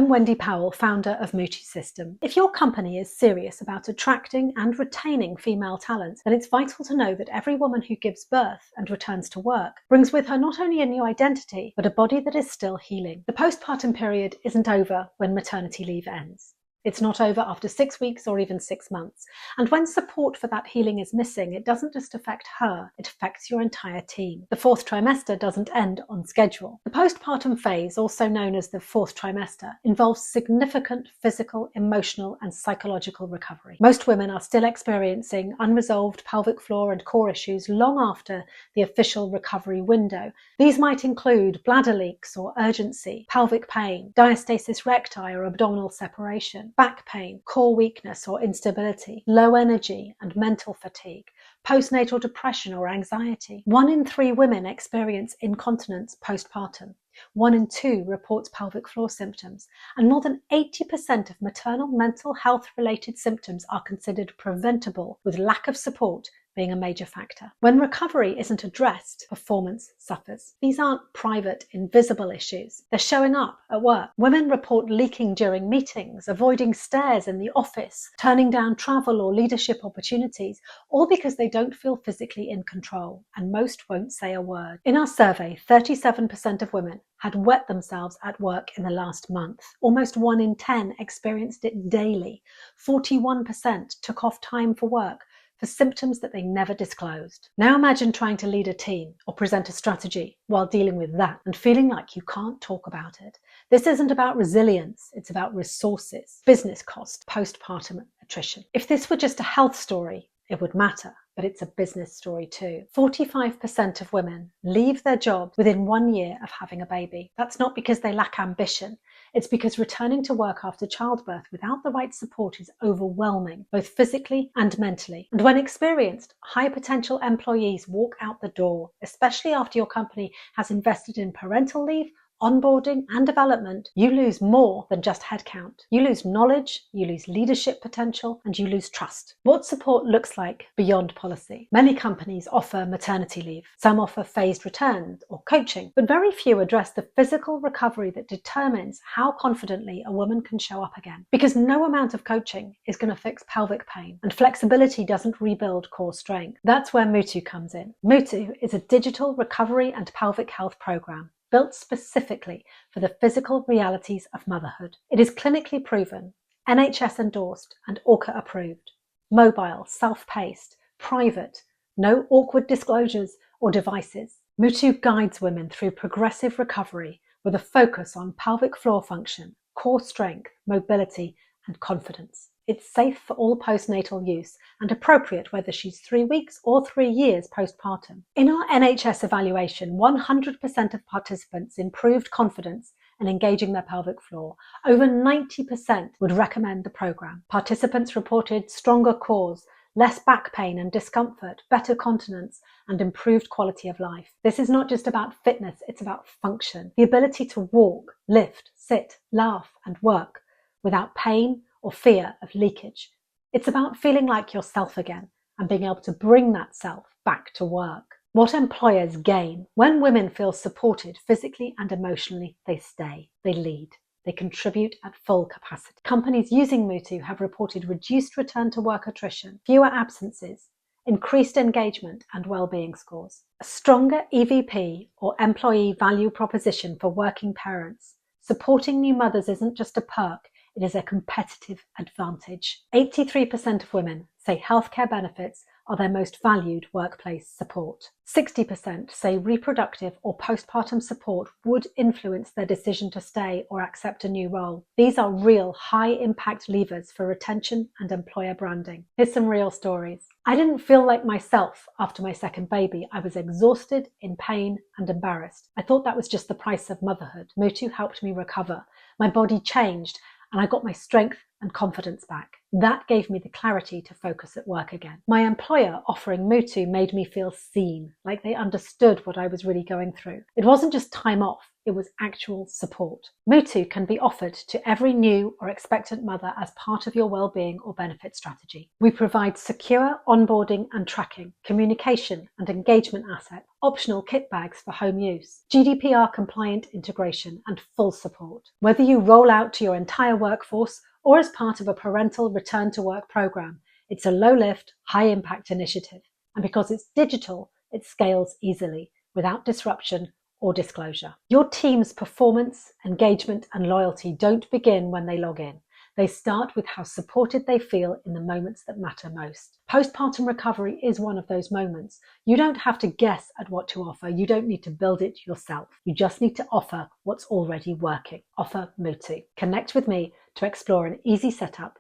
I'm Wendy Powell, founder of MUTU System. If your company is serious about attracting and retaining female talent, then it's vital to know that every woman who gives birth and returns to work brings with her not only a new identity, but a body that is still healing. The postpartum period isn't over when maternity leave ends. It's not over after 6 weeks or even 6 months. And when support for that healing is missing, it doesn't just affect her, it affects your entire team. The fourth trimester doesn't end on schedule. The postpartum phase, also known as the fourth trimester, involves significant physical, emotional, and psychological recovery. Most women are still experiencing unresolved pelvic floor and core issues long after the official recovery window. These might include bladder leaks or urgency, pelvic pain, diastasis recti or abdominal separation, back pain, core weakness or instability, low energy and mental fatigue, postnatal depression or anxiety. 1 in 3 women experience incontinence postpartum. 1 in 2 reports pelvic floor symptoms, and more than 80% of maternal mental health-related symptoms are considered preventable, with lack of support being a major factor. When recovery isn't addressed, performance suffers. These aren't private, invisible issues. They're showing up at work. Women report leaking during meetings, avoiding stairs in the office, turning down travel or leadership opportunities, all because they don't feel physically in control, and most won't say a word. In our survey, 37% of women had wet themselves at work in the last month. Almost 1 in 10 experienced it daily. 41% took off time for work for symptoms that they never disclosed. Now imagine trying to lead a team or present a strategy while dealing with that and feeling like you can't talk about it. This isn't about resilience, it's about resources, business cost, postpartum attrition. If this were just a health story, it would matter, but it's a business story too. 45% of women leave their job within 1 year of having a baby. That's not because they lack ambition. It's because returning to work after childbirth without the right support is overwhelming, both physically and mentally. And when experienced, high potential employees walk out the door, especially after your company has invested in parental leave, onboarding and development. You lose more than just headcount. You lose knowledge, you lose leadership potential, and you lose trust. What support looks like beyond policy. Many companies offer maternity leave. Some offer phased returns or coaching, but very few address the physical recovery that determines how confidently a woman can show up again. Because no amount of coaching is going to fix pelvic pain, and flexibility doesn't rebuild core strength. That's where MUTU comes in. MUTU is a digital recovery and pelvic health program built specifically for the physical realities of motherhood. It is clinically proven, NHS endorsed and ORCA approved, mobile, self-paced, private, no awkward disclosures or devices. MUTU guides women through progressive recovery with a focus on pelvic floor function, core strength, mobility and confidence. It's safe for all postnatal use and appropriate whether she's 3 weeks or 3 years postpartum. In our NHS evaluation, 100% of participants improved confidence in engaging their pelvic floor. Over 90% would recommend the program. Participants reported stronger cores, less back pain and discomfort, better continence, and improved quality of life. This is not just about fitness, it's about function. The ability to walk, lift, sit, laugh, and work without pain or fear of leakage. It's about feeling like yourself again and being able to bring that self back to work. What employers gain when women feel supported physically and emotionally, they stay, they lead, they contribute at full capacity. Companies using MUTU have reported reduced return to work attrition, fewer absences, increased engagement and well-being scores, a stronger EVP or employee value proposition for working parents. Supporting new mothers isn't just a perk, it is a competitive advantage. 83% of women say healthcare benefits are their most valued workplace support. 60% say reproductive or postpartum support would influence their decision to stay or accept a new role. These are real high-impact levers for retention and employer branding. Here's some real stories. I didn't feel like myself after my second baby. I was exhausted, in pain, and embarrassed. I thought that was just the price of motherhood. MUTU helped me recover. My body changed, and I got my strength and confidence back. That gave me the clarity to focus at work again. My employer offering MUTU made me feel seen, like they understood what I was really going through. It wasn't just time off, it was actual support. MUTU can be offered to every new or expectant mother as part of your well-being or benefit strategy. We provide secure onboarding and tracking, communication and engagement assets, optional kit bags for home use, GDPR compliant integration and full support. Whether you roll out to your entire workforce or as part of a parental return to work program, it's a low-lift, high-impact initiative. And because it's digital, it scales easily, without disruption or disclosure. Your team's performance, engagement, and loyalty don't begin when they log in. They start with how supported they feel in the moments that matter most. Postpartum recovery is one of those moments. You don't have to guess at what to offer. You don't need to build it yourself. You just need to offer what's already working. Offer MUTU. Connect with me to explore an easy setup